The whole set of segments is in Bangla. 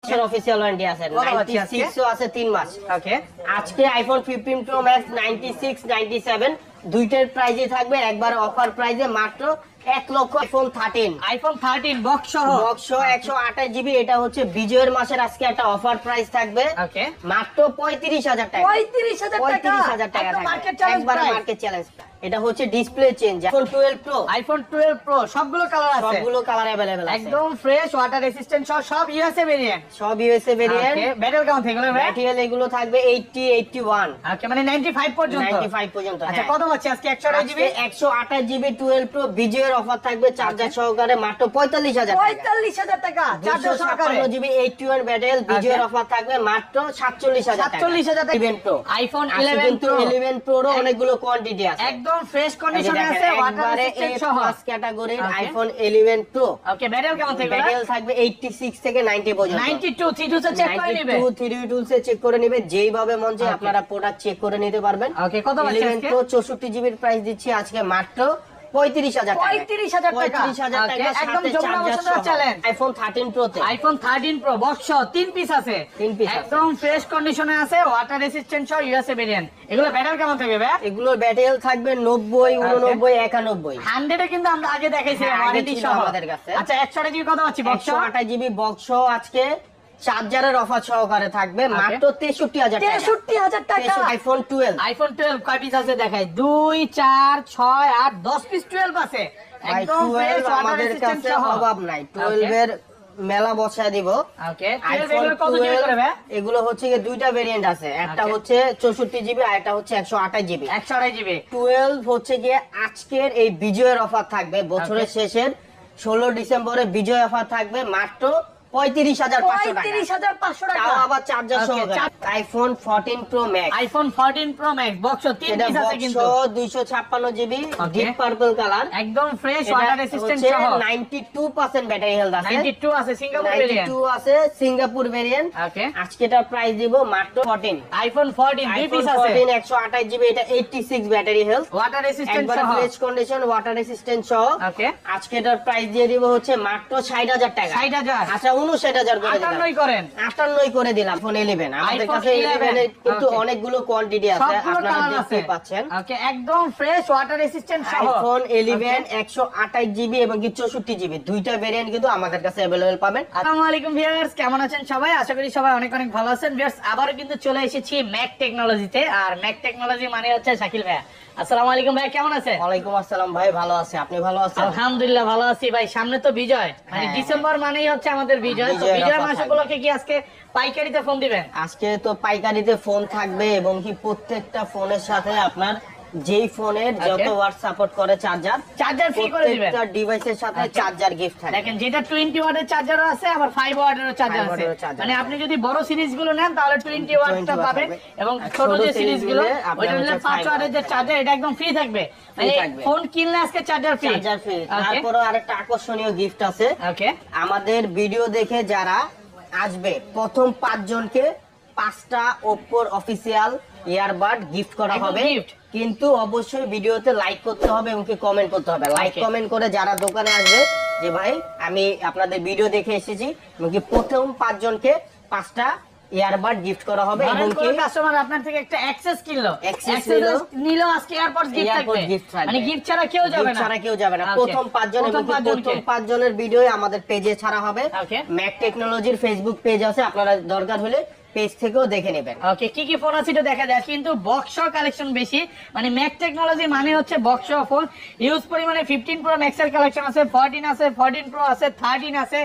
বছর অফিশিয়াল ওয়ারেন্টি আছে, 96 ও আছে 3 মাস। ওকে, আজকে আইফোন 15 প্রো ম্যাক্স 96 97 দুইটার প্রাইসই থাকবে একবার অফার প্রাইসে মাত্র 1 লক্ষ। আইফোন 13 বক্স সহ 128 জিবি। এটা হচ্ছে বিজয়ের মাসের আজকে একটা অফার প্রাইস থাকবে ওকে, মাত্র 35,000 টাকা। 35,000 টাকা একবার মার্কেট চ্যালেঞ্জ। এটা হচ্ছে ডিসপ্লে চেঞ্জ। আইফোন 12 প্রো সবগুলো কালার আছে, সবগুলো কালার अवेलेबल আছে, একদম ফ্রেশ ওয়াটার রেসিস্ট্যান্ট সব ইউএসএ ভেরিয়েন্ট, সব ইউএসএ ভেরিয়েন্ট। ব্যাটারি কেমন থাকবে ভাই? ব্যাটারি এগুলো থাকবে 80 81। ওকে, মানে 95 পর্যন্ত। 95 পর্যন্ত। আচ্ছা, কত পাচ্ছি আজকে? 128 জিবি 128 জিবি 12 প্রো বিজয়ের অফার থাকবে চার্জার সহকারে মাত্র 45,000 টাকা। 45,000 টাকা চার্জার সহকারে। 256 জিবি 81 ব্যাটারি বিজয়ের অফার থাকবে মাত্র 47,000 টাকা। 47,000 টাকা। 11 প্রো আইফোন 11 প্রো 11 প্রো অনেকগুলো কোয়ান্টিটি আছে, একদম ফ্রেশ কন্ডিশনে আছে, ওয়াটার রেসিস্ট্যান্ট সহ। প্লাস ক্যাটাগরির আইফোন 11 প্রো। ওকে, ব্যাটারি কেমন থাকবে? ব্যাটারি থাকবে 86 থেকে 90 পর্যন্ত। 92 32 সে চেক করে নেবে, 32 সে চেক করে নেবে, যেইভাবে মন চায় আপনারা প্রোডাক্ট চেক করে নিতে পারবেন। ওকে, কত পাচ্ছি 11 আজকে? প্রো 64 জিবির প্রাইস দিচ্ছি আজকে মাত্র 35,000 টাকা। 35,000 টাকা। 35,000 টাকা একদম সাথে যমুনা চার্জার বসুন্ধরা সহ। চ্যালেঞ্জ। আইফোন 13 প্রো তে আইফোন 13 প্রো বক্স 3 পিস আছে, 3 পিস আছে। একদম ফ্রেশ কন্ডিশনে আছে, ওয়াটার রেসিস্ট্যান্ট সহ ইউএসএ ভেরিয়েন্ট। এগুলো ব্যাটারি কেমন থাকবে ভাই? এগুলোর ব্যাটারি থাকবে 90 89 91। 100 এ কিন্তু আমরা আগে দেখাইছিলাম হ্যাঁ, আগে ওয়ারেন্টি ছিল সহ আমাদের কাছে। আচ্ছা, 128 জিবি কত পাচ্ছি বক্স? 128 জিবি বক্স আজকে চার্জারের অফার সহকারে থাকবে মাত্র 63,000 টাকা। 63,000 টাকা। আইফোন 12 আইফোন 12 কয় পিস আছে দেখাই? 2 4 6 8 10 পিস 12 আছে, একদম ফ্রেশ 12 ওয়াটার আমাদের রেসিস্ট্যান্ট কাছে সহ। অভাব নাই। 12 এর মেলা বসায় দিব। ওকে, আইফোন এগুলো কত জিবি করে ভাই? এগুলো হচ্ছে কি দুইটা ভেরিয়েন্ট আছে, একটা Okay. হচ্ছে 64 জিবি আর একটা হচ্ছে 128 জিবি। 128 জিবি 12 হচ্ছে গিয়ে আজকের এই বিজয়ের অফার থাকবে বছরের শেষের 16 ডিসেম্বরে বিজয় অফার থাকবে মাত্র 35,500 টাকা। 35,500 টাকা। তাও আবার চার্জার Okay, সহ। IPhone 14 pro max. IPhone 14 pro max box 3 এটা পিস আছে কিন্তু, 256 GB Okay. Deep purple colour. একদম ফ্রেশ ওয়াটার রেসিস্ট্যান্ট সহ। 92% ব্যাটারি হেলথ আছে। 92 আছে সিঙ্গাপুর ভেরিয়েন্ট। 92 আছে সিঙ্গাপুর ভেরিয়েন্ট। ওকে, আজকে এটার প্রাইস দিব মাত্র 14। আইফোন 14 2 আইফোন পিস আছে, 14 128 জিবি, এটা 86 ব্যাটারি হেলথ, ওয়াটার রেসিস্ট্যান্ট একবার সহ। ফ্রেশ কন্ডিশন ওয়াটার রেসিস্ট্যান্ট সহ। ওকে, আজকে এটার প্রাইস দিয়ে দিব হচ্ছে মাত্র 60,000 টাকা। 60,000 আচ্ছা 59,000 করে দিলাম। 58 করেন। 58 করে দিলাম। ফোন 11 আমাদের iPhone কাছে 11 এর কিন্তু Okay. অনেকগুলো কোয়ান্টিটি আছে, সবগুলো আপনারা কালার দেখতে আছে পাচ্ছেন। ওকে, একদম ফ্রেশ ওয়াটার রেসিস্ট্যান্ট সহ। আইফোন 11 128 জিবি এবং কি 64 জিবি দুইটা ভেরিয়েন্ট কিন্তু আমাদের কাছে अवेलेबल পাবেন। আসসালামু আলাইকুম ভিউয়ার্স, কেমন আছেন সবাই? আশা করি সবাই অনেক অনেক ভালো আছেন। ভিউয়ার্স, আবারো কিন্তু চলে এসেছি ম্যাক টেকনোলজিতে, আর ম্যাক টেকনোলজি মানে হচ্ছে শাকিল ভাই। আসসালামু আলাইকুম ভাই, কেমন আছেন? ওয়ালাইকুম আসসালাম ভাই, ভালো আছে, আপনি ভালো আছেন? আলহামদুলিল্লাহ ভালো আছি ভাই। সামনে তো বিজয়, মানে হ্যাঁ। ডিসেম্বর মানেই হচ্ছে আমাদের বিজয়। তো বিজয়ের বিজয় offer মাস থাকবে। উপলক্ষে কি আজকে পাইকারিতে ফোন দিবেন? আজকে তো পাইকারিতে ফোন থাকবে এবং কি প্রত্যেকটা ফোনের সাথে আপনার যেই ফোনের যত ওয়াট সাপোর্ট করে চার্জার ফ্রি করে দিবেন। প্রত্যেকটা ডিভাইসের সাথে Okay. চার্জার গিফট থাকবে। দেখেন, যেটা 20 ওয়াটের চার্জারও আছে, আবার 5 ওয়াটেরও চার্জার 5 আছে। ওয়াটেরও charger মানে আছে। আপনি যদি বড় সিরিজ গুলো নেন তাহলে 20 ওয়াটটা 20 পাবেন, থাকবে। এবং আর ছোট ছোট যে series সিরিজ গুলো গুলো আপনার ওইটা নিলে হচ্ছে 5 5 ওয়াটের যে চার্জার, এটা একদম ফ্রি থাকবে। মানে থাকবে। ফোন কিনলে আজকে চার্জার ফ্রি। Charger free. তারপরে আরেকটা আকর্ষণীয় গিফট আছে। ওকে, আমাদের ভিডিও দেখে যারা আসবে প্রথম 5 জনকে 5টা ওপ্পোর অফিসিয়াল ইয়ারবাড গিফট করা একদম হবে। gift। কিন্তু অবশ্যই ভিডিওতে লাইক করতে হবে এবং কি কমেন্ট করতে হবে। Like Okay. কমেন্ট করে যারা দোকানে আসবে যে ভাই আমি আপনাদের ভিডিও দেখে এসেছি, এবং কি প্রথম 5 জনকে 5টা ইয়ারবাড গিফট করা হবে এবং ধরেন কি কোন কাস্টমার আপনার থেকে একটা অ্যাক্সেস কিনলো, Access নিলো আজকে এয়ারপডস গিফট থাকবে। এয়ারপড গিফট থাকবে। মানে গিফট ছাড়া কেউ যাবে gift না। ছাড়া কেউ যাবে না। Okay. প্রথম 5 জন এবং প্রথম 5 জনকে। প্রথম 5 জনের ভিডিও আমাদের পেজে ছাড়া হবে। Okay. ম্যাক টেকনোলজির ফেসবুক পেজ আছে, আপনারা দরকার হলে পেজ থেকেও দেখে নেবেন। ওকে, কি কি ফোন আছে এটা দেখা যায়, কিন্তু বক্স কালেকশন বেশি। মানে ম্যাক টেকনোলজি মানে হচ্ছে বক্স ফোন। ইউজ পরিমাণে 15 প্রো ম্যাক্স এর কালেকশন আছে, 14 আছে, 14 প্রো আছে, 13 আছে,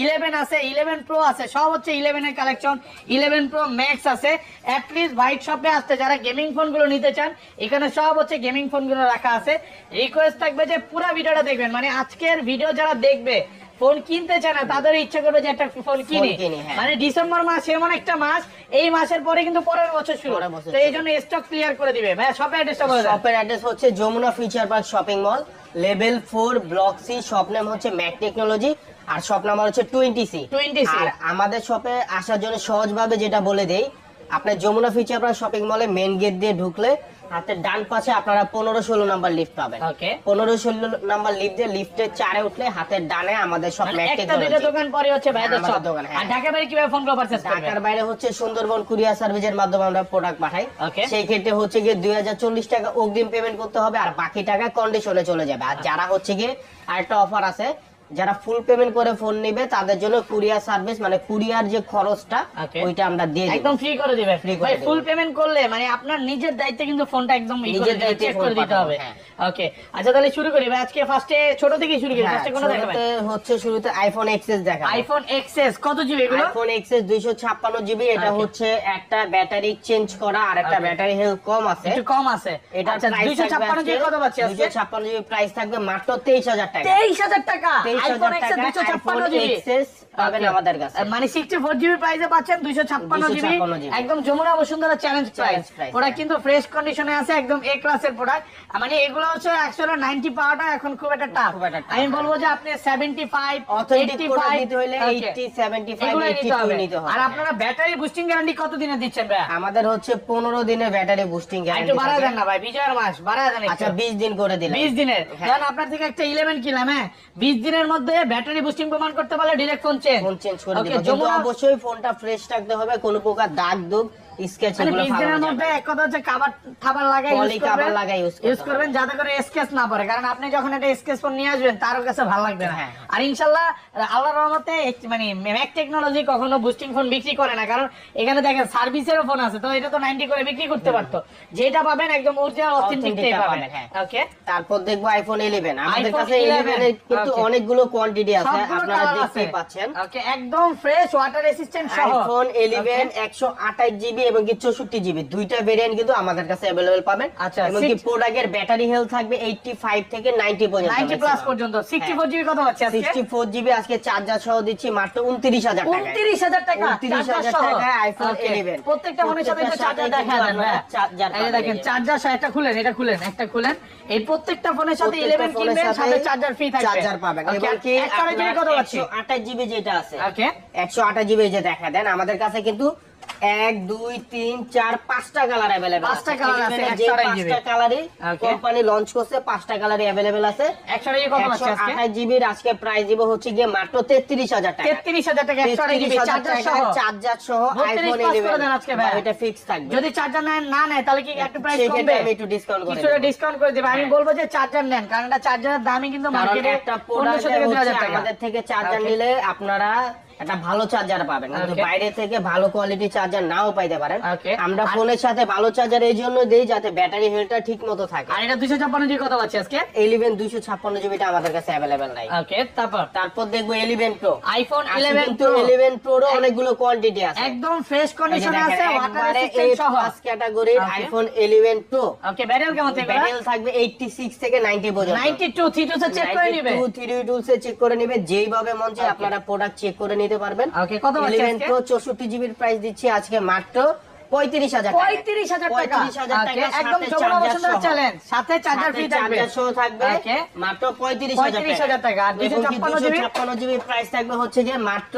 11 আছে, 11 প্রো আছে, সব হচ্ছে 11 এর কালেকশন। 11 প্রো ম্যাক্স আছে। অ্যাট লিস্ট হোয়াইট শপে আসতে যারা গেমিং ফোনগুলো নিতে চান, এখানে সব হচ্ছে গেমিং ফোনগুলো রাখা আছে। রিকোয়েস্ট থাকবে যে পুরো ভিডিওটা দেখবেন। মানে আজকের ভিডিও যারা দেখবে ফোন কিনতে চায় না, তাদের ইচ্ছা করবে যে একটা ফোন কিনি। হ্যাঁ। মানে ডিসেম্বর মাস এমন একটা মাস, এই মাসের পরে কিন্তু পরের বছর শুরু, পরের বছর তো এই জন্য স্টক ক্লিয়ার করে দিবে। ভাই শপের অ্যাড্রেসটা বলে দেন। শপের অ্যাড্রেস হচ্ছে Jamuna future park shopping mall, level 4 block C. Shop name হচ্ছে ম্যাক টেকনোলজি, আর শপ নাম্বার হচ্ছে 20C। 20C। আর আমাদের শপে আসার জন্য সহজভাবে যেটা বলে দেই, আপনার যমুনা ফিউচার পার্ক শপিং মলে মেইন গেট দিয়ে ঢুকলে হাতের ডান পাশে আপনারা 15-16 নাম্বার লিফট পাবেন। ওকে 15-16 নাম্বার লিফট দিয়ে লিফটের 4 এ উঠলে হাতের ডানে আমাদের সব ম্যাকটেক একটা দুটো দোকান পরে হচ্ছে ভাইদের আমাদের শপ। দোকান, হ্যাঁ। আর ঢাকা বাইরে কিভাবে ফোন করে পারচেজ করবে? ঢাকার বাইরে হচ্ছে সুন্দরবন কুরিয়ার সার্ভিসের মাধ্যমে আমরা প্রোডাক্ট পাঠাই। Okay. সেই ক্ষেত্রে হচ্ছে গিয়ে 2040 টাকা অগ্রিম পেমেন্ট করতে হবে, আর বাকি টাকা কন্ডিশনে চলে যাবে। আর যারা হচ্ছে গিয়ে আরেকটা অফার আছে, যারা ফুল পেমেন্ট করে ফোন নেবে তাদের জন্য কুরিয়ার সার্ভিস মানে কুরিয়ার যে খরচটা Okay. ওইটা আমরা দিয়ে দিই। একদম ফ্রি করে দিবে। Free করে ভাই দিবে। ফুল পেমেন্ট করলে মানে আপনার নিজের দায়িত্বে কিন্তু ফোনটা একদম নিজের দায়িত্বে চেক ফোন করে দিতে পাঠাবো, হবে। হ্যাঁ। ওকে আচ্ছা তাহলে শুরু করি ভাই। আজকে ফার্স্টে ছোট থেকে শুরু করি। হ্যাঁ, ফার্স্টে কোনটা দেখাবেন? শুরুতে আইফোন এক্সএস দেখাবো। আইফোন এক্সএস কত জিবি এগুলো? IPhone XS 256 GB. এটা Okay. হচ্ছে একটা ব্যাটারি চেঞ্জ করা আর একটা Okay. ব্যাটারি হেলথ কম আছে। একটু কম আছে। এটা আচ্ছা 256 জিবি কত পাচ্ছি আজকে? 256 জিবি প্রাইস থাকবে মাত্র 23000 টাকা। 23000 টাকা। 23000 আইফোন এক্সএস টাকা 256 জিবি এক্সএস পাবেন Okay. আমাদের কাছে। মানে 64 জিবি প্রাইসে পাচ্ছেন 256 জিবি 256 GB একদম Jamuna Bashundhara challenge price. price, product কিন্তু ফ্রেশ কন্ডিশনে আছে, একদম এ ক্লাসের প্রোডাক্ট। মানে এগুলো হচ্ছে অ্যাকচুয়ালি 90 পাওয়াটা এখন খুব একটা টাফ। খুব একটা tough, আমি বলবো যে আপনি 75 অথেন্টিক 85 প্রোডাক্ট নিতে হলে Okay. 80 75 এগুলো নিতে 82 হবে। নিতে হবে। আর আপনারা ব্যাটারি বুস্টিং গ্যারান্টি কত দিনে দিচ্ছেন ভাই? আমাদের হচ্ছে 15 দিনের ব্যাটারি বুস্টিং একটু গ্যারান্টি। বাড়ায় দেন না ভাই, বিজয়ের মাস বাড়ায় দেন একটু। আচ্ছা 20 দিন করে দিলাম। 20 দিনের। হ্যাঁ। কারণ আপনার থেকে একটা 11 কিনলাম, হ্যাঁ 20 দিনের মধ্যে ব্যাটারি বুস্টিং প্রমাণ করতে পারলে direct phone change. Phone change করে ওকে দিব, কিন্তু যমুনা অবশ্যই ফোনটা ফ্রেশ রাখতে হবে, কোনো প্রকার দাগ দুগ স্কেচ মানে এগুলো 20 দিনের ফালানো মধ্যে যাবে না। এক কথা হচ্ছে খাবার লাগাই Poly cover লাগাই use করতে ইউজ করবেন যাতে করে স্কেচ না পড়ে। কারণ আপনি যখন একটা স্কেচ ফোন নিয়ে আসবেন তারও কাছে ভালো লাগবে না। হ্যাঁ। আর ইনশাআল্লাহ আল্লাহর রহমতে মানে ম্যাক টেকনোলজি কখনো বুস্টিং ফোন বিক্রি করে না, কারণ এখানে দেখেন সার্ভিসেরও ফোন আছে, তো এটা তো 90 করে বিক্রি করতে পারতো। যেটা পাবেন একদম অরিজিনাল অথেন্টিকটাই Authentic-টা পাবেন। পাবেন, হ্যাঁ। ওকে তারপর দেখবো আইফোন 11। আমাদের iPhone কাছে 11 এর কিন্তু Okay. অনেকগুলো কোয়ান্টিটি আছে, সবগুলো আপনারা কালার আছে। দেখতেই পাচ্ছেন। ওকে একদম ফ্রেশ ওয়াটার রেসিস্ট্যান্ট সহ আইফোন 11 Okay. 128 জিবি এবং কি 64 জিবি দুইটা ভেরিয়েন্ট কিন্তু আমাদের কাছে अवेलेबल পাবেন। আচ্ছা, এবং কি প্রোডাক্টের ব্যাটারি হেলথ থাকবে 85 থেকে 90 পর্যন্ত। 90 প্লাস পর্যন্ত। 64 জিবি কত পাচ্ছি আজকে? 64 জিবি আজকে চার্জার সহ দিচ্ছি মাত্র 29000 টাকা। 29000 টাকা 29000 চার্জার সহ। টাকায় আইফোন Okay. 11 প্রত্যেকটা ফোনের সাথে একটা চার্জার দেখা দেন ভাই। এই যে দেখেন চার্জার সহ একটা খুলেন, এটা খুলেন, একটা খুলেন। এই প্রত্যেকটা ফোনের সাথে 11 কিনবেন, সাথে চার্জার ফ্রি থাকবে। চার্জার পাবেন। Okay, এবং কি 128 জিবি কত পাচ্ছি? 128 জিবি যেটা আছে, ওকে 128 জিবি যে দেখা দেন আমাদের কাছে কিন্তু 1 2 3 4 5টা কালার अवेलेबल আছে। 5টা কালার আছে, যে 128 জিবি। 5টা কালারই Okay. কোম্পানি লঞ্চ করছে, 5টা কালারই अवेलेबल আছে। 128 কত পাচ্ছি আজকে? 128 জিবির আজকে প্রাইস দিব হচ্ছে গিয়ে মাত্র 33000 টাকা। 33000 টাকা 128 জিবি 33000 চার্জার সহ। টাকায় চার্জার সহ 32 আইফোন পাস করে 11 দেন আজকে ভাই। এটা ফিক্স থাকবে। যদি চার্জার না নেয় তাহলে কি একটু প্রাইস সেক্ষেত্রে কমবে? আমি একটু ডিসকাউন্ট করে কিছুটা দেব। ডিসকাউন্ট করে দিবে। আমি হ্যাঁ। বলবো যে চার্জার নেন, কারণ এটা চার্জারের দামই কিন্তু কারণ মার্কেটে একটা 1500 প্রোডাক্ট থেকে 2000 টাকা। আমাদের থেকে চার্জার Okay. নিলে আপনারা একটা ভালো চার্জার পাবেন, কিন্তু Okay. বাইরে থেকে ভালো কোয়ালিটি চার্জার নাও পাইতে পারেন। Okay. আমরা আর- ফোনের সাথে ভালো চার্জার এই জন্য দেই যাতে ব্যাটারি হেলথটা ঠিক মতো থাকে। আর এটা 256 জিবি কত পাচ্ছি আজকে? 11 256 জিবিটা আমাদের কাছে अवेलेबल নাই। ওকে তারপর দেখবো 11 প্রো। আইফোন আজকে 11 কিন্তু প্রো 11 প্রোরও অনেকগুলো কোয়ান্টিটি আছে। একদম ফ্রেশ এই যে কন্ডিশনে দেখেন, আছে, ওয়াটার একবারে রেসিস্ট্যান্ট সহ। A+ ক্যাটাগরির Okay. IPhone 11 pro. Okay battery কেমন থাকবে? ব্যাটারি থাকবে 86 থেকে 90 পর্যন্ত। 92 32 সে চেক করে নিবে। 92 3 টুলসে চেক করে নিবে, যেইভাবে মন চায় Okay. আপনারা প্রোডাক্ট চেক করে নিতে পারবেন। ওকে কত পাচ্ছি 11 আজকে? প্রো 64 জিবির প্রাইস দিচ্ছি আজকে মাত্র 35000 টাকা। 35000 টাকা। 35000 টাকা Okay, একদম সাথে যমুনা চার্জার বসুন্ধরা সহ। চ্যালেঞ্জ, সাথে চার্জার ফ্রি থাকবে। চার্জার সহ থাকবে Okay. মাত্র 35000 35000 টাকা। আর 256 জিবি 256 জিবি প্রাইস থাকবে হচ্ছে যে মাত্র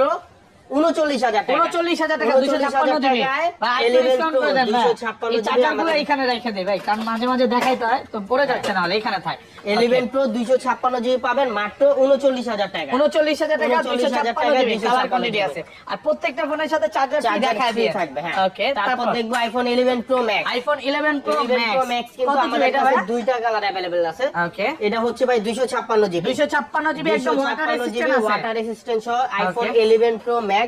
39000 টাকা। 39000 টাকা 256 জিবি। ভাই একটু 11 ডিসকাউন্ট করে দেন ভাই। 256 এই জিবি চার্জারগুলো আমাদের- এখানে রেখে দেই ভাই, কারণ মাঝে মাঝে দেখাইতে হয় তো পড়ে যাচ্ছে না হলে এখানে থাক। 11 প্রো 256 জিবি পাবেন মাত্র 39000 টাকা। 39000 টাকা 39000 256 জিবি কালার 256 কোয়ান্টিটি আছে। আর প্রত্যেকটা ফোনের সাথে চার্জার ফ্রি চার্জার দেখায় ফ্রি দিয়ে থাকবে, হ্যাঁ। ওকে তারপর তারপর দেখবো iPhone 11 pro max. IPhone 11 pro 11 pro max কিন্তু কত জিবি আমাদের এটা কাছে ভাই? দুইটা কালার अवेलेबल আছে। ওকে এটা হচ্ছে ভাই 256 জিবি। 256 জিবি একদম ওয়াটার 256 জিবি রেসিস্ট্যান্ট আছে। ওয়াটার রেসিস্ট্যান্ট সহ আইফোন Okay. 11 প্রো ম্যাক্স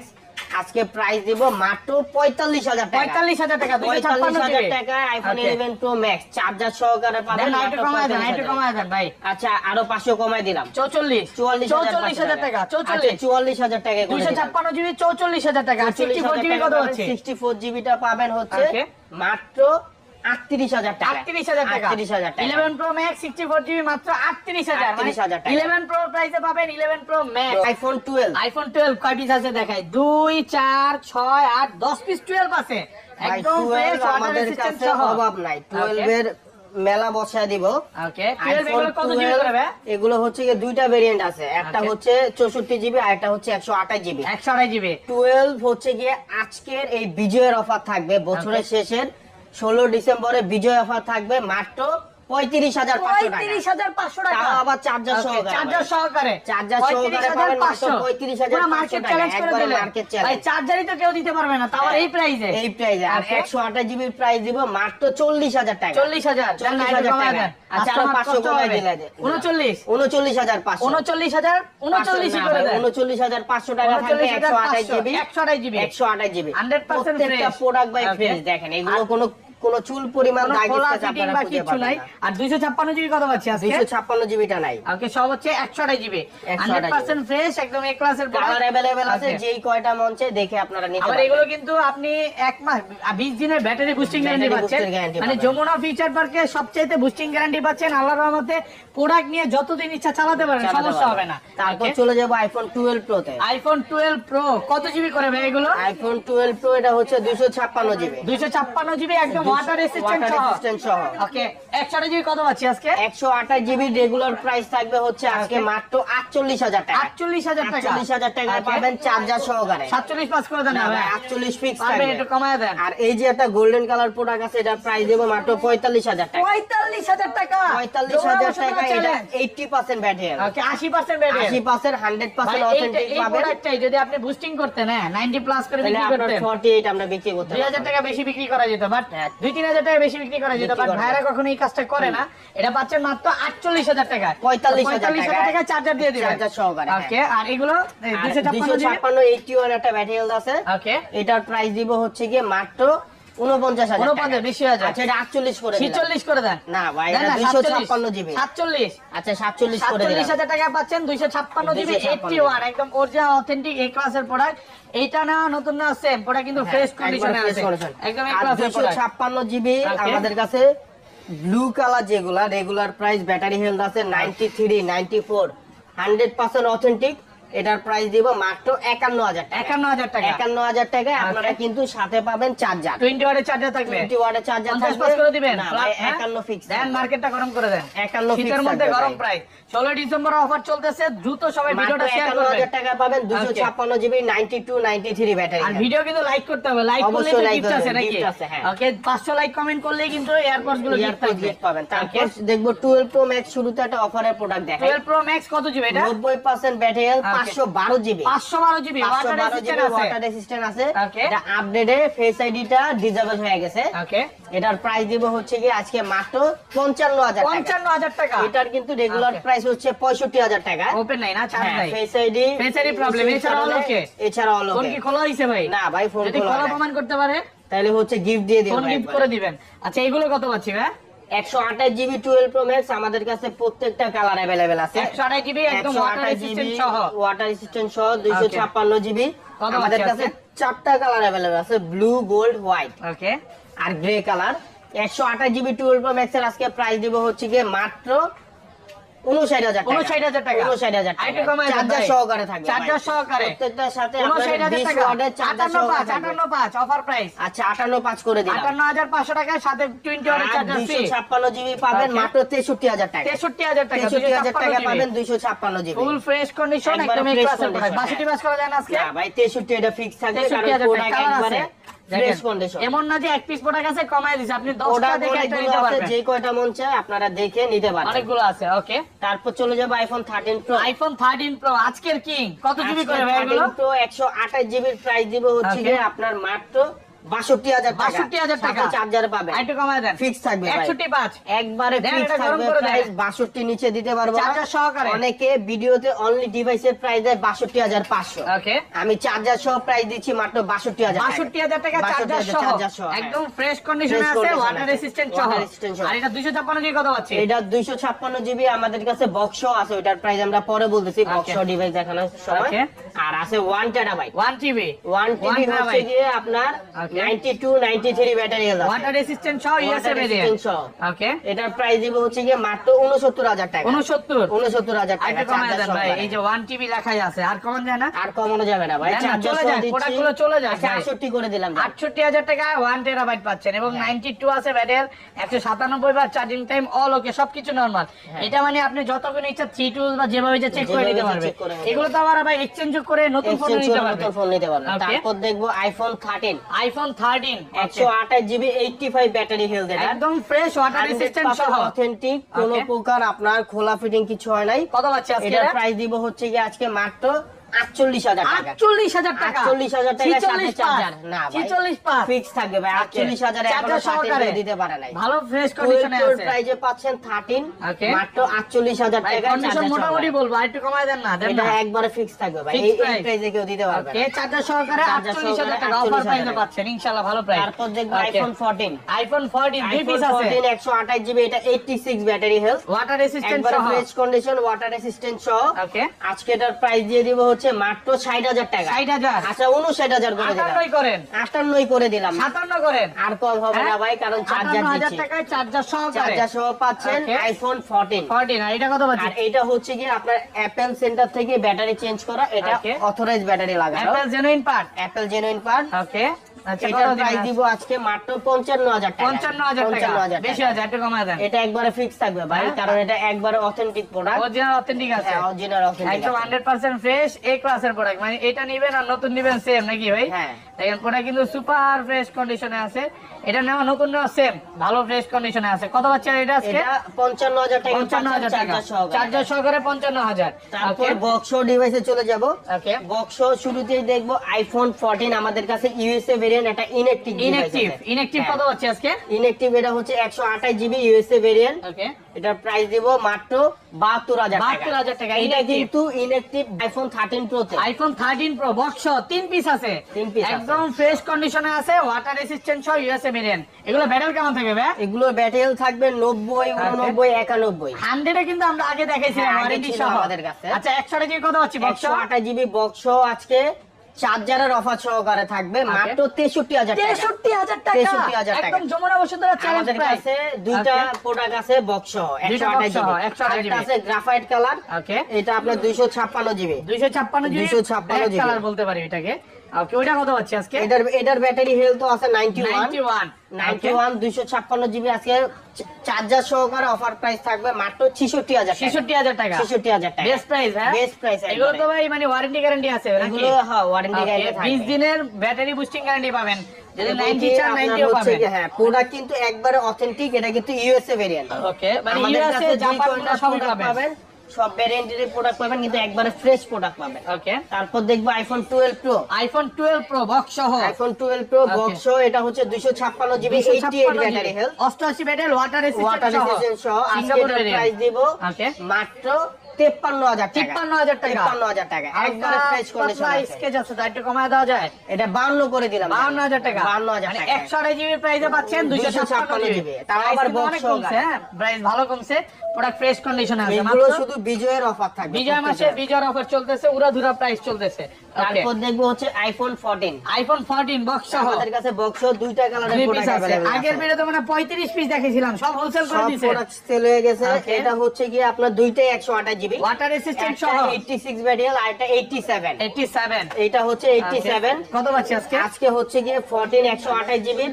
আজকে প্রাইস দিব মাত্র 45000 টাকা। 45000 টাকা 256 45000 জিবি টাকা iPhone Okay. 11 pro max charger সহকারে পাবেন দেন মাত্র একটু কমায় দেন, 45000 একটু কমায় দেন ভাই। আচ্ছা আরো 500 কমাই দিলাম 44000 টাকা 44 44000 টাকা করে দিলাম। 256 জিবি 44000 টাকা। 64 জিবি কত হচ্ছে? 64 জিবিটা পাবেন হচ্ছে Okay. মাত্র 38000 টাকা। 38000 টাকা 38000 টাকা। 11 প্রো ম্যাক্স 64 জিবি মাত্র 38000 38,000 টাকা। 11 প্রো প্রাইসে পাবেন 11 প্রো ম্যাক্স। আইফোন 12 আইফোন 12 কয় পিস আছে দেখাই? 2 4 6 8 10 পিস 12 আছে ভাই, একদম 12 ফ্রেশ ওয়াটার আমাদের রেসিস্ট্যান্ট কাছে সহ। অভাব নাই। 12 এর মেলা বসায় দিব। ওকে 12 এগুলো কত জিবি করে ভাই? এগুলো হচ্ছে গিয়ে দুইটা ভেরিয়েন্ট আছে, একটা Okay. হচ্ছে 64 জিবি আর একটা হচ্ছে 128 জিবি। 128 জিবি 12 হচ্ছে গিয়ে আজকের এই বিজয়ের অফার থাকবে, বছরের শেষের 16 ডিসেম্বরে বিজয় অফার থাকবে মাত্র 35,500 টাকা। 35,500 টাকা, তাও আবার চার্জার সহকারে। চার্জার সহকারে, চার্জার সহকারে পাবেন মাত্র 35,500 মার্কেট টাকা। চ্যালেঞ্জ করে একবারে দিলেন মার্কেট ভাই, চ্যালেঞ্জ। চার্জারই তো কেউ দিতে পারবে না, তাও এই প্রাইসে। এই প্রাইসে আর Okay. 128 জিবির প্রাইস দিব মাত্র 40,000 টাকা। 40,000 40,000 টাকা। আচ্ছা আরো 500 কমাই দিলে 39 39,500 39,000 39 করে দেন। 39,500 টাকা থাকবে 128 জিবি। 128 জিবি 128 জিবি 100% প্রত্যেকটা fresh। Product buy Okay. Fresh. দেখেন এগুলো কোনো চুল পরিমাণ দাগ খোলা স্কেচ ফিটিং আপনারা বা খুঁজে কিছু পাবেন নাই। না। আর 256 জিবি কত পাচ্ছি আজকে? 256 জিবিটা নাই। ওকে, সব হচ্ছে 128 জিবি 128 100% ফ্রেশ, একদম এ ক্লাসের কালার अवेलेबल আছে, Okay. যেই কয়টা মন চাই দেখে আপনারা নিতে আবার পারেন। এগুলো কিন্তু আপনি 1 মাস 20 দিনের ব্যাটারি বুস্টিং গ্যারান্টি Battery পাচ্ছেন। booster guarantee মানে পাবেন। যমুনা ফিচার পার্কে সবচেয়ে বুস্টিং গ্যারান্টি পাচ্ছেন। আল্লাহর রহমতে প্রোডাক্ট নিয়ে যতদিন ইচ্ছা চালাতে পারেন, চালাতে সমস্যা হবে পারবেন। না। তারপর চলে যাব আইফোন 12 প্রো তে। আইফোন 12 প্রো কত জিবি করে ভাই এগুলো? আইফোন 12 প্রো এটা হচ্ছে 256 জিবি। 256 জিবি একদম ওয়াটার রেসিস্ট্যান্ট ওয়াটার সহ। রেসিস্ট্যান্ট সহ। ওকে, 128 জিবি কত পাচ্ছি আজকে? 128 জিবি রেগুলার প্রাইস থাকবে হচ্ছে আজকে Okay. মাত্র 48,000 টাকা। 48,000 টাকা। 48,000 টাকায় Okay. পাবেন চার্জার সহকারে। 47 পাস করে দেন না না ভাই, ভাই, 48 ফিক্স পারবেন থাকবে। একটু কমায় দেন। আর এই যে একটা গোল্ডেন কালার প্রোডাক্ট আছে, এটার প্রাইস দেব মাত্র 45,000 টাকা। 45,000 টাকা। 45,000 টাকা, এটা 80% ব্যাটারি। ওকে, 80% ব্যাটারি। 80% 100% অথেন্টিক এই পাবেন। প্রোডাক্টটাই যদি আপনি বুস্টিং করতেন, হ্যাঁ 90 প্লাস করে তাহলে বিক্রি আপনার করতেন, 48 আমরা বিক্রি করতে 2,000 টাকা বেশি বিক্রি করা যেত, বাট হ্যাঁ। 2-3,000 টাকা বেশি বিক্রি করা যেত, বিক্রি বাট করা ভাইরা যেত। কখনো এই কাজটা করে না। এটা পাচ্ছেন মাত্র 48,000 টাকা। 45,000 টাকা চার্জার দিয়ে দিবেন। চার্জার সহকারে, হ্যাঁ। ওকে, আর এগুলো এই আর 256 জিবি। 256 81 একটা ব্যাটারি হেলথ আছে। ওকে, এটার প্রাইস দিব হচ্ছে গিয়ে মাত্র 49,000 49 বেশি হয়ে যায়। আচ্ছা এটা 48 করে দিলাম। 46 করে দেন। না ভাই, দেন এটা না, 256 জিবি। 47 আচ্ছা 47 করে দিলাম। 47,000 টাকা পাচ্ছেন 256 জিবি 256 81, একদম অরিজিনাল অথেন্টিক এ ক্লাসের প্রোডাক্ট। এইটা না নতুন না সেম প্রোডাক্ট, কিন্তু ফ্রেশ কন্ডিশনে আছে, একদম এ আর ক্লাসের প্রোডাক্ট। 256 GB Okay. আমাদের কাছে ব্লু কালার যেগুলা রেগুলার প্রাইস ব্যাটারি হেলথ আছে 93 94 100% অথেন্টিক। এটার প্রাইস দিব মাত্র 51,000 টাকা। 51,000 টাকা। 51,000 টাকায় আপনারা Okay. কিন্তু সাথে পাবেন চার্জার। 20 ওয়াটের চার্জার থাকবে। 20 ওয়াটের চার্জার 50 থাকবে। পাস করে দিবেন। না ভাই, হ্যাঁ? 51 ফিক্স। দেন মার্কেটটা গরম করে দেন। 51 শীতের fix মধ্যে থাকবে গরম ভাই। প্রাইস। 16 ডিসেম্বর অফার চলতেছে, দ্রুত সবাই মাত্র ভিডিওটা শেয়ার 51,000 করবেন। টাকা পাবেন 256 জিবি 92 93 ব্যাটারি। আর ভিডিও কিন্তু লাইক করতে হবে, লাইক করলে অবশ্যই তো like গিফট আছে করবেন, নাকি? gift আছে, হ্যাঁ। ওকে, 500 লাইক কমেন্ট করলেই কিন্তু এয়ারপডস গুলো গিফট ইয়ারপড থাকবে। গিফট পাবেন। তারপর Okay. দেখবো 12 প্রো ম্যাক্স শুরুতে একটা অফারের প্রোডাক্ট দেখাই। 12 প্রো ম্যাক্স কত জিবি এটা? 90% battery health, 512 GB. 512 GB water 512 resistant GB আছে। ওয়াটার রেসিস্ট্যান্ট আছে। Okay. এটা আপডেটে ফেস আইডিটা ডিসেবল হয়ে গেছে। ওকে, এটার প্রাইস দিব হচ্ছে কি আজকে মাত্র 55,000 টাকা। 55,000 টাকা। এটার কিন্তু রেগুলার Okay. প্রাইস হচ্ছে 65,000 টাকা। ওপেন নাই না, চার্জ নাই। Face ID Face ID problem, এছাড়া all okay? এছাড়া অল ফোন ওকে। কি খোলা হইছে ভাই? না ভাই, ফোন যদি খোলা খোলা হয় না। প্রমাণ করতে পারে তাহলে হচ্ছে গিফট দিয়ে দিবেন। ফোন গিফট করে দিবেন। আচ্ছা, এগুলো কত পাচ্ছি ভাই? 128 জিবি 12 প্রো ম্যাক্স আমাদের কাছে প্রত্যেকটা কালার अवेलेबल আছে। 128 জিবি একদম ওয়াটার 128 রেসিস্ট্যান্ট জিবি সহ। ওয়াটার রেসিস্ট্যান্ট সহ 256 জিবি কত আমাদের বাকি কাছে আছে? 4টা কালার अवेलेबल আছে, ব্লু গোল্ড হোয়াইট ওকে, আর grey colour. 128 GB 12 pro max এর আজকে প্রাইস দিব হচ্ছে গিয়ে মাত্র 59,000 টাকা। 59,000 টাকা। 59,000 আরেকটু টাকা। কমায় দেন চার্জার ভাই। সহকারে থাকবে। চার্জার ভাই। সহকারে। প্রত্যেকটার সাথে আপনার 59,000 20 টাকা। ওয়াটের চার্জার সহকারে থাকবে। 58,500 অফার প্রাইস। আচ্ছা 58,500 করে দিলাম। 58,500 টাকায় সাথে 20 ওয়াটের আর চার্জার ফ্রি। 256 জিবি পাবেন Okay. মাত্র 63,000 টাকা। 63,000 টাকা। 63,000 টাকা 256 পাবেন 256 জিবি। ফুল ফ্রেশ কন্ডিশন, একবারে একদম এই fresh ক্লাসের condition, প্রোডাক্ট। 62 পাস করে দেন আজকে। না ভাই 63 এটা ফিক্স থাকবে, কারণ 63,000 প্রোডাক্ট টাকা একবারে আছে। ফ্রেশ দেখেন, কন্ডিশন। এমন না যে এক পিস প্রোডাক্ট আছে কমায় দিছে, আপনি 10টা প্রোডাক্ট দেখে একটা অনেকগুলো নিতে আছে, পারবেন। যে কয়টা মন চায় আপনারা দেখে নিতে পারবেন। অনেকগুলো আছে। ওকে, তারপর চলে যাবে আইফোন 13 প্রো। আইফোন 13 প্রো আজকের কিং কত জিবি করে ভাই এগুলো? 13 প্রো 128 জিবির প্রাইস দিব হচ্ছে Okay. গিয়ে আপনার মাত্র 62,000 টাকা। 62,000 টাকা। সাথে চার্জার পাবেন। একটু কমায় দেন। ফিক্স থাকবে ভাই। 61.5 একবারে দেন, ফিক্স এটা গরম থাকবে করে দেন। প্রাইস 62 নিচে দিতে পারবো না। চার্জার সহকারে। অনেকে ভিডিওতে অনলি ডিভাইসের প্রাইস দেয় 62,500। ওকে, আমি চার্জার সহ প্রাইস দিচ্ছি মাত্র 62,000 টাকা। 62,000 টাকা চার্জার 62,000 সহ, চার্জার সহ, হ্যাঁ। একদম ফ্রেশ কন্ডিশনে Fresh আছে, condition ওয়াটার আছে। রেসিস্ট্যান্ট সহ। Water resistant সহ। আর এটা 256 জিবি কত পাচ্ছি? এটা 256 জিবি আমাদের কাছে বক্স আছে, ওটার প্রাইস আমরা পরে বলতেছি, বক্স Okay. ডিভাইস দেখানোর সময়। Okay. আর আছে 1 টেরাবাইট। 1 জিবি 1 টিবি হচ্ছে গিয়ে আপনার 92 93 ব্যাটারি হেলথ আছে। ওয়াটার রেসিস্ট্যান্ট সহ ইউএসএ ভেরিয়েন্ট। ওকে, এটার প্রাইস দিব হচ্ছে গিয়ে মাত্র 69000 টাকা। 69,000 টাকা। একটু কমায় দেন ভাই, এই যে 1 টিবি লেখাই আছে, আর কমান যায় না? আর কমানো যাবে না ভাই, না, না, চলে যায়, প্রোডাক্টগুলো চলে যায় ভাই। 68 করে দিলাম। 68,000 টাকা 1 টেরাবাইট পাচ্ছেন এবং 92 আছে ব্যাটারি, 197 বার চার্জিং টাইম, অল ওকে, সবকিছু নরমাল। এটা মানে আপনি যতক্ষণ ইচ্ছা 3 টুল বা যেভাবে ইচ্ছা চেক করে নিতে পারবেন। এগুলো তো আবার ভাই এক্সচেঞ্জ করে নতুন ফোন নিতে পারবেন। ফোন নিতে পারবেন। তারপর দেখবো iPhone 13। IPhone 13 128 GB 85 battery health, এটা একদম ফ্রেশ ওয়াটার রেসিস্ট্যান্ট সহ, অথেন্টিক, কোনো প্রকার আপনার খোলা ফিটিং কিছু হয় নাই। কত পাচ্ছে আজকে? এটার প্রাইস দিব হচ্ছে কি আজকে মাত্র 48,000 টাকা। 48,000 টাকা, 48,000 টাকা সাথে চার্জার না ভাই, 46 পাস ফিক্স থাকবে ভাই। 48,000 এ এখনো সহকারে দিতে পারে নাই। ভালো ফ্রেশ কন্ডিশনে আছে। প্রাইসে পাচ্ছেন 13 ওকে, মাত্র 48,000 টাকা। কন্ডিশন মোটামুটি বলবো, আর একটু কমায় দেন না, দেন এটা না, একবারে ফিক্স থাকবে ভাই, Fixed এই price। প্রাইসে কেউ দিতে পারবে না। ওকে, চার্জার সহকারে 48,000 টাকা অফার প্রাইসে পাচ্ছেন ইনশাআল্লাহ, ভালো প্রাইস। তারপর দেখবো আইফোন 14। আইফোন 14 দুই পিস আইফোন আছে, 14 128 জিবি, এটা 86 ব্যাটারি হেলথ, ওয়াটার রেসিস্ট্যান্ট একবারে সহ। ফ্রেশ কন্ডিশন, ওয়াটার রেসিস্ট্যান্ট সহ। ওকে, আজকে এটার প্রাইস দিয়ে দিব হচ্ছে মাত্র 60,000 টাকা। 60,000, আচ্ছা 59,000 করে দিলাম, 58 করেন, 58 করে দিলাম, 57 করেন, আর কম হবে না ভাই, কারণ চার্জার 58,000 দিচ্ছি। টাকায় চার্জার সহকারে চার্জার সহ পাচ্ছেন Okay. আইফোন 14। 14। আর এটা কত পাচ্ছেন? আর এটা হচ্ছে কি আপনার অ্যাপল সেন্টার থেকে ব্যাটারি চেঞ্জ করা, এটা Okay. অথরাইজ ব্যাটারি লাগানো, Apple genuine part. Apple genuine part. Okay, আচ্ছা এটার কত প্রাইস দিবেন? দিব আজকে মাত্র 55,000 টাকা। 55,000 টাকা, 55,000 বেশি টাকা। আছে, একটু কমায় দেন। এটা একবারে ফিক্স থাকবে ভাই, হ্যাঁ? কারণ এটা একবারে অথেন্টিক প্রোডাক্ট, অরিজিনাল অথেন্টিক আছে, অরিজিনাল অথেন্টিক একদম 100% ফ্রেশ, এ ক্লাসের প্রোডাক্ট। মানে এটা নিবেন আর নতুন নিবেন সেম নাকি ভাই? হ্যাঁ। দেখেন প্রোডাক্ট কিন্তু সুপার ফ্রেশ কন্ডিশনে আছে, এটা নেওয়া নতুন নেওয়া সেম, ভালো ফ্রেশ কন্ডিশনে আছে। কত পাচ্ছেন এটা আজকে? এটা 55,000 টাকা, 55,000 টাকা, চার্জার সহকারে। চার্জার সহকারে 55,000। তারপর বক্স ডিভাইসে চলে যাব। ওকে, বক্স শুরুতেই দেখবো আইফোন 14, আমাদের কাছে ইউএসএ ভেরিয়েন্ট, এটা ইনঅ্যাক্টিভ ইনঅ্যাক্টিভ কত পাচ্ছি আজকে? ইনঅ্যাক্টিভ এটা হচ্ছে 128 জিবি ইউএসএ ভেরিয়েন্ট। ওকে, এটার প্রাইস দিব মাত্র 72,000 টাকা। 72,000 টাকা। এটা inactive। কিন্তু ইনঅ্যাক্টিভ আইফোন 13 প্রো তে। আইফোন 13 প্রো বক্স 3 পিস আছে, 3 piece আছে। একদম ফ্রেশ কন্ডিশনে আছে, ওয়াটার রেসিস্ট্যান্ট সহ ইউএসএ ভেরিয়েন্ট। এগুলো ব্যাটারি কেমন থাকে ভাই? এগুলোর ব্যাটারি থাকবে 90 89 91। 100 এ কিন্তু আমরা আগে দেখাইছিলাম হ্যাঁ, আগে ওয়ারেন্টি ছিল সহ আমাদের কাছে। আচ্ছা 100 জি কত আছে বক্স? 128 জিবি বক্স আজকে চার্জারের অফার সহকারে থাকবে মাত্র 63,000 টাকা। 63,000 টাকা, 63,000 টাকা। একদম যমুনা বসুন্ধরা চ্যালেঞ্জ আমাদের প্রাইস। কাছে দুইটা প্রোডাক্ট আছে বক্স দুইটা 128 box সহ, জিবি, 128 একটা আছে গ্রাফাইট কালার, ওকে, এটা আপনার 256 জিবি। 256 জিবি 256 জিবি কালার বলতে পারি এটাকে। ওকে, ওইটা কত পাচ্ছি আজকে? এটার ব্যাটারি হেলথ আছে 91 91 256 জিবি। আজকে চার্জার সহকারে অফার প্রাইস থাকবে মাত্র 66,000 টাকা। 66,000 টাকা, 66,000 টাকা বেস্ট প্রাইস। হ্যাঁ, বেস্ট প্রাইস। এগুলো তো ভাই মানে ওয়ারেন্টি গ্যারান্টি আছে নাকি? এগুলো হ্যাঁ ওয়ারেন্টি গ্যারান্টি থাকবে। 20 দিনের ব্যাটারি বুস্টিং গ্যারান্টি পাবেন, যদি এবং 90 চান আপনার 90 ও হচ্ছে পাবেন। কি, হ্যাঁ প্রোডাক্ট কিন্তু একবারে অথেন্টিক, এটা কিন্তু ইউএসএ ভেরিয়েন্ট। ওকে, মানে আমাদের ইউএসএ কাছে যে জাপান কয়টা সবই product পাবেন। সব ভ্যারিয়েন্টের প্রোডাক্ট পাবেন, কিন্তু একবারে ফ্রেশ প্রোডাক্ট পাবেন। ওকে, তারপর দেখবো iPhone 12 pro. IPhone 12 pro box সহ, আইফোন 12 প্রো Okay. বক্স সহ, এটা হচ্ছে 256 GB 88 battery health, 88 battery water water resistant resistant সহ। আজকে সিঙ্গাপুর এটার ভেরিয়েন্ট। প্রাইস দিব ওকে, মাত্র 53,000 টাকা। 53,000 টাকা, 53,000 টাকা, একবারে ফ্রেশ কন্ডিশন আছে। স্কেচ আছে, তাই একটু কমায় দেওয়া যায়। এটা 52 করে দিলাম। 52,000 টাকা, 52,000 মানে টাকা। 100 জিবি প্রাইসে পাচ্ছেন 256 জিবি। তাও আবার box অনেক কমছে, সহকারে। হ্যাঁ প্রাইস ভালো কমছে, প্রোডাক্ট ফ্রেশ কন্ডিশনে আছে। এগুলো মাত্র শুধু বিজয়ের অফার থাকবে। বিজয় মাসে বিজয়ের অফার চলতেছে, উড়াধুরা প্রাইস চলতেছে। তারপর দেখবো হচ্ছে আইফোন 14। আইফোন 14 বক্স সহ আমাদের কাছে বক্স দুইটা কালারের দুই পিস প্রোডাক্ট আছে। अवेलेबल আগের ভিডিওতে মানে 35 পিস দেখিয়েছিলাম, সব হোলসেল করে সব দিয়েছে। প্রোডাক্ট সেল হয়ে গেছে। Okay. এটা হচ্ছে কি আপনার দুইটাই 128 জিবি, ওয়াটার রেসিস্ট্যান্ট একটা সহ 86 ব্যাটারি আর একটা 87। 87। এটা হচ্ছে 87। কত পাচ্ছি আজকে? আজকে হচ্ছে গিয়ে 14 128 জিবি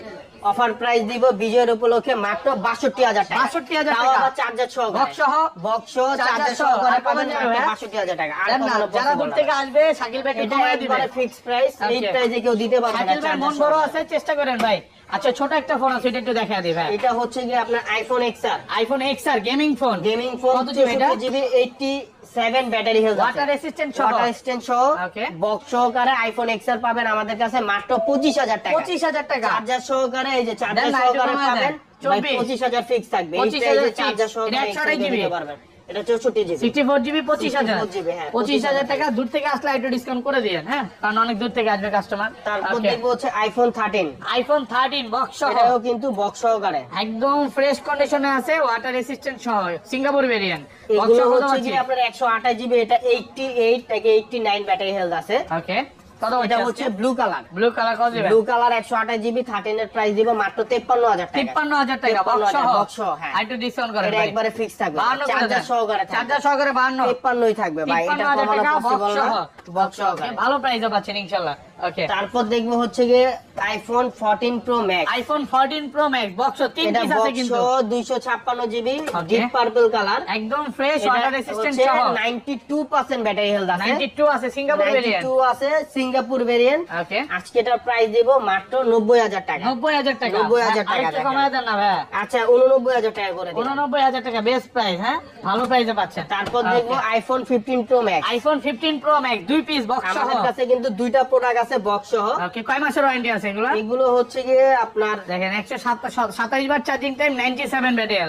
অফার প্রাইস দিব বিজয়ের উপলক্ষে মাত্র 62,000 টাকা। 62,000 তাও টাকা। আবার চার্জার সহ, বক্স সহ, বক্স চার্জার চার্জার সহ। সহ করে আর পাবেন কমানো মাত্র যাবে, হ্যাঁ? 62,000 টাকা। আর জান না, কখনো যারা দূর possible থেকে না। আসবে শাকিল ভাই এটা কমায় দিবে। একবারে ফিক্স প্রাইস, এই Okay. প্রাইসে কেউ দিতে পারবে না। শাকিল ভাই মন চার্জার বড় সহ। আছে, চেষ্টা করেন ভাই। আচ্ছা ছোট একটা ফোন আছে, এটা একটু দেখা দিই ভাই। এটা হচ্ছে গিয়ে আপনার iPhone XR iPhone XR gaming phone. Gaming phone, কত জিবি এটা? 64 জিবি 87 ব্যাটারি হেলথ আছে। ওয়াটার রেসিস্ট্যান্ট সহ। ওয়াটার স্ট্যান্ড সহ Okay. বক্স সহকারে আইফোন XR পাবেন আমাদের কাছে মাত্র 25,000 টাকা। 25,000 টাকা। চার্জার সহকারে, এই যে চার্জার দেন না, একটু সহকারে কমায় দেন। পাবেন 24,000 25,000 ফিক্স থাকবে। এই 25,000 প্রাইসে fix। চার্জার এটা সহকারে 128 XR জিবি। দিতে পারবেন। এটা 64 জিবি 64 জিবি 25,000। 64 জিবি, হ্যাঁ, 25,000 টাকা। দূর থেকে আসলে একটু ডিসকাউন্ট করে দিয়েন, হ্যাঁ, কারণ অনেক দূর থেকে আসবে কাস্টমার। তারপর দেখবো হচ্ছে আইফোন 13। আইফোন 13 বক্স সহ, এটাও কিন্তু বক্স সহকারে। একদম ফ্রেশ কন্ডিশনে আছে, ওয়াটার রেসিস্ট্যান্ট সহ, সিঙ্গাপুর ভেরিয়েন্ট। এগুলো হচ্ছে কি আপনার 128 জিবি, এটা 88 থেকে 89 ব্যাটারি হেলথ আছে। ওকে, কত এটা হচ্ছে ব্লু কালার। ব্লু কালার কত দিবেন? ব্লু কালার 128 জিবি 13 এর প্রাইস দিব মাত্র 53000 টাকা। 53000 টাকা বক্স সহ। বক্স সহ, হ্যাঁ। আর একটু ডিসকাউন্ট করেন এটা ভাই। একবারে ফিক্স থাকবে, 52 করে চার্জার দেন। সহকারে থাকবে। চার্জার সহকারে 52 53ই থাকবে ভাই, এটা 53000 কমানো টাকা পসিবল বক্স না, সহ। বক্স সহকারে। ভালো প্রাইসে পাচ্ছেন ইনশাআল্লাহ। ওকে, তারপর দেখবো হচ্ছে গিয়ে iPhone 14 pro max. IPhone 14 pro max box 3 এটা পিস আছে বক্স কিন্তু 256 GB Okay. Deep purple colour. একদম ফ্রেশ এটা ওয়াটার রেসিস্ট্যান্ট হচ্ছে সহ। 92% ব্যাটারি হেলথ আছে। 92 আছে সিঙ্গাপুর ভেরিয়েন্ট। 92 আছে সিঙ্গাপুর ভেরিয়েন্ট। ওকে, আজকে এটার প্রাইস দেব মাত্র 90000 টাকা। 90000 টাকা। 90000 টাকা আরেকটু দেখেন। কমায় দেন না ভাই। আচ্ছা 89000 টাকা করে দিন। 89000 টাকা বেস্ট প্রাইস, হ্যাঁ ভালো প্রাইসে পাচ্ছেন। তারপর দেখবো iPhone 15 pro max. IPhone 15 pro max 2 piece box সহ। আমাদের কাছে কিন্তু দুইটা প্রোডাক্ট আছে বক্স সহ। ওকে, কয় মাসের ওয়ারেন্টি আছে এগুলো? এগুলো হচ্ছে গিয়ে আপনার দেখেন 127 বার চার্জিং টাইম, 97 ব্যাটারি।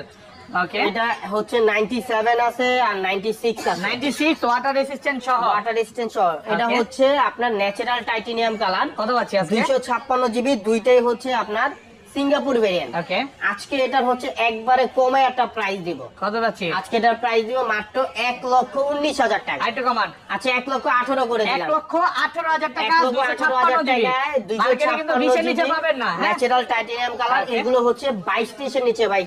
ওকে, এটা হচ্ছে 97 আছে আর 96 আছে। 96 ওয়াটার রেসিস্ট্যান্ট সহ। ওয়াটার রেজিস্ট্যান্ট সহ। এটা Okay. হচ্ছে আপনার ন্যাচারাল টাইটেনিয়াম কালার। কত পাচ্ছি আজকে? 256 জিবি, দুইটাই হচ্ছে আপনার সিঙ্গাপুর ভেরিয়েন্ট। ওকে, আজকে এটার হচ্ছে একবারে কমে একটা প্রাইস দিব। কত পাচ্ছি? আজকে এটার প্রাইস দিব মাত্র 1,19,000 টাকা। আরেকটু কমান। আচ্ছা 1,18,000 করে দিলাম। 1,18,000 টাকা 1,18,000 256 জিবি। টাকায় মার্কেটে কিন্তু 20 এর নিচে 256 পাবেন না, হ্যাঁ? Natural titanium colour. Okay. এগুলো হচ্ছে 22-23 এর নিচে ভাই।